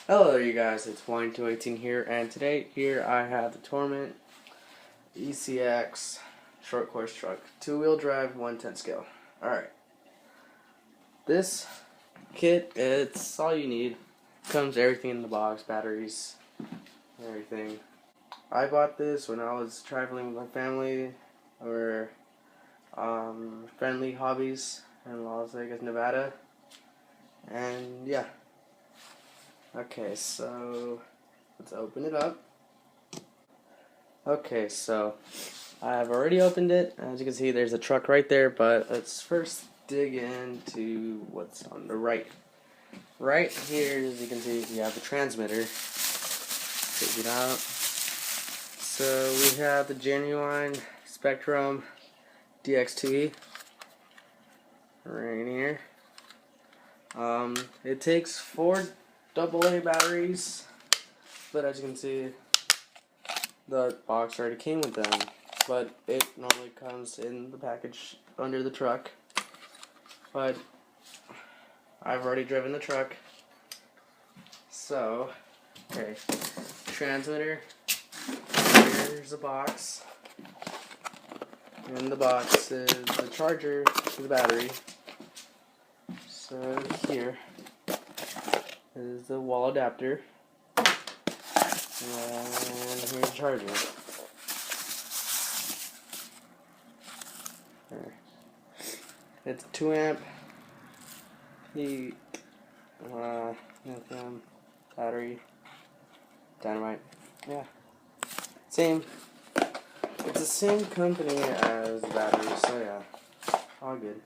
Hello there, you guys. It's Wine218 here, and today here I have the Torment ECX short course truck, 2-wheel drive, 1/10 scale. Alright, this kit, it's all you need. Comes everything in the box, batteries, everything. I bought this when I was traveling with my family or friendly hobbies in Las Vegas, Nevada, and yeah. Okay, so let's open it up. Okay, so I've already opened it. As you can see, there's a truck right there, but let's first dig into what's on the right. Right here, as you can see, you have the transmitter. Take it out. So we have the genuine Spectrum DX2E right here. It takes 4 AA batteries, but as you can see, the box already came with them, but it normally comes in the package under the truck. But I've already driven the truck, so okay. Transmitter. Here's the box. In the box is the charger to the battery. So here is the wall adapter. And here's the charger. It's 2 amp peak lithium battery, dynamite. Yeah, same. It's the same company as the battery, so yeah, all good.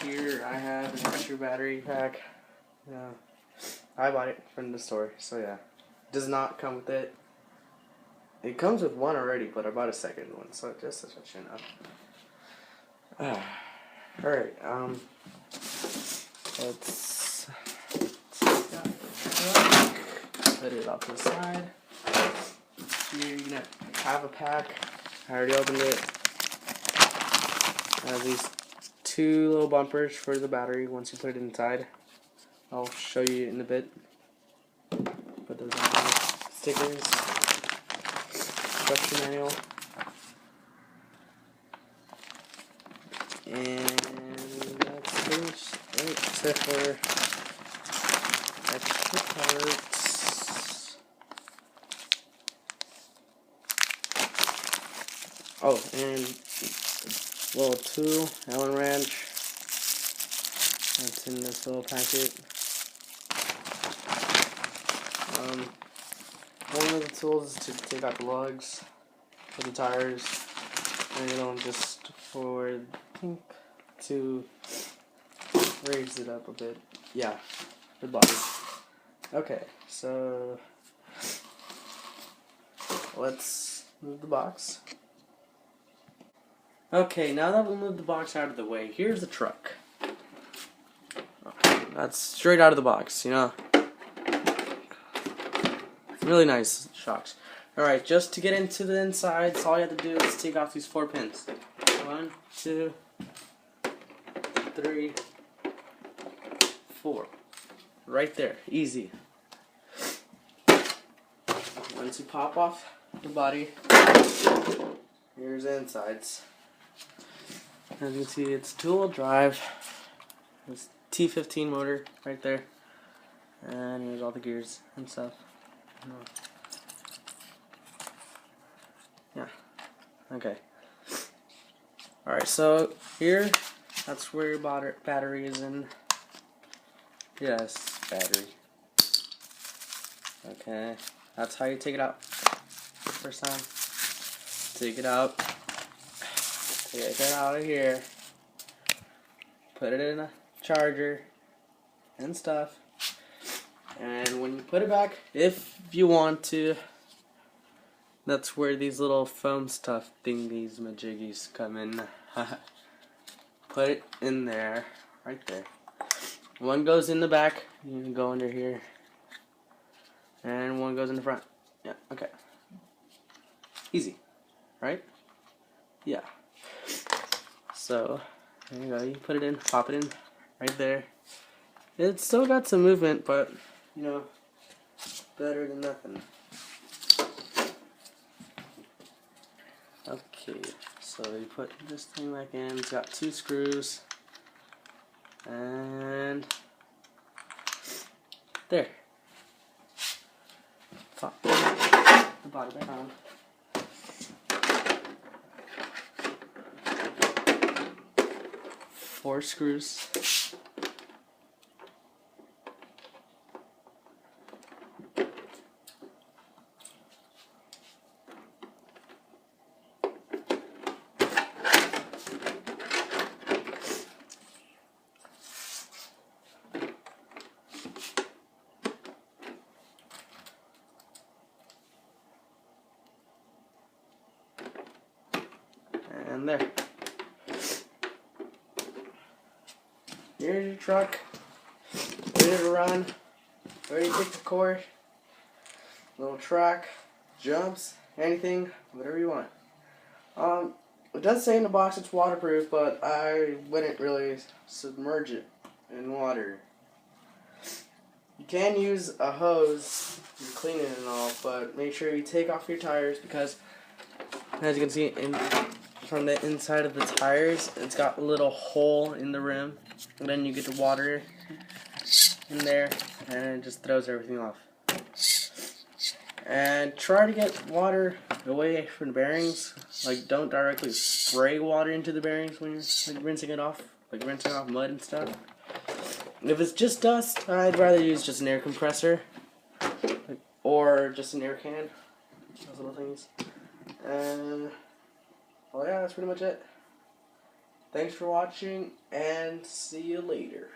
Here I have an extra battery pack. Yeah. I bought it from the store, so yeah. Does not come with it. It comes with one already, but I bought a second one, so just so you know. Alright, let's put it off to the side. Here you're gonna have a pack. I already opened it. I have these 2 little bumpers for the battery once you put it inside. I'll show you in a bit. Put those on there. Stickers. Instruction manual. And that's pretty much it, except for extra parts. Oh, and little tool, Allen wrench. That's in this little packet. One of the tools is to take out the lugs for the tires, and the other one just for, I think, to raise it up a bit. Yeah, the body. Okay, so let's move the box. Okay, now that we moved the box out of the way, here's the truck. That's straight out of the box, you know. Really nice shocks. Alright, just to get into the insides, all you have to do is take off these 4 pins. 1, 2, 3, 4. Right there. Easy. Once you pop off the body, here's the insides. As you can see, it's 2-wheel drive. It's T15 motor right there. And here's all the gears and stuff. Yeah. Okay. Alright, so here, that's where your battery is in. Yes, battery. Okay. That's how you take it out. First time. Take it out. Take it out of here. Put it in a charger and stuff. And when you put it back, if you want to, that's where these little foam stuff thingies majiggies come in. Put it in there, right there. One goes in the back, you can go under here. And one goes in the front. Yeah, okay. Easy, right? Yeah. So, there you go, you put it in, pop it in, right there. It's still got some movement, but you know, better than nothing. Okay, so you put this thing back in. It's got 2 screws, and there. Pop the bottom back on. Four screws. And there. Here's your truck, ready to run, ready to take the cord, little track, jumps, anything, whatever you want. It does say in the box it's waterproof, but I wouldn't really submerge it in water. You can use a hose to clean it and all, but make sure you take off your tires because, as you can see from the inside of the tires, it's got a little hole in the rim. And then you get the water in there, and it just throws everything off. And try to get water away from the bearings. Like, don't directly spray water into the bearings when you're like, rinsing it off, like rinsing off mud and stuff. If it's just dust, I'd rather use just an air compressor, or just an air can. Those little things. And well, yeah, that's pretty much it. Thanks for watching, and see you later.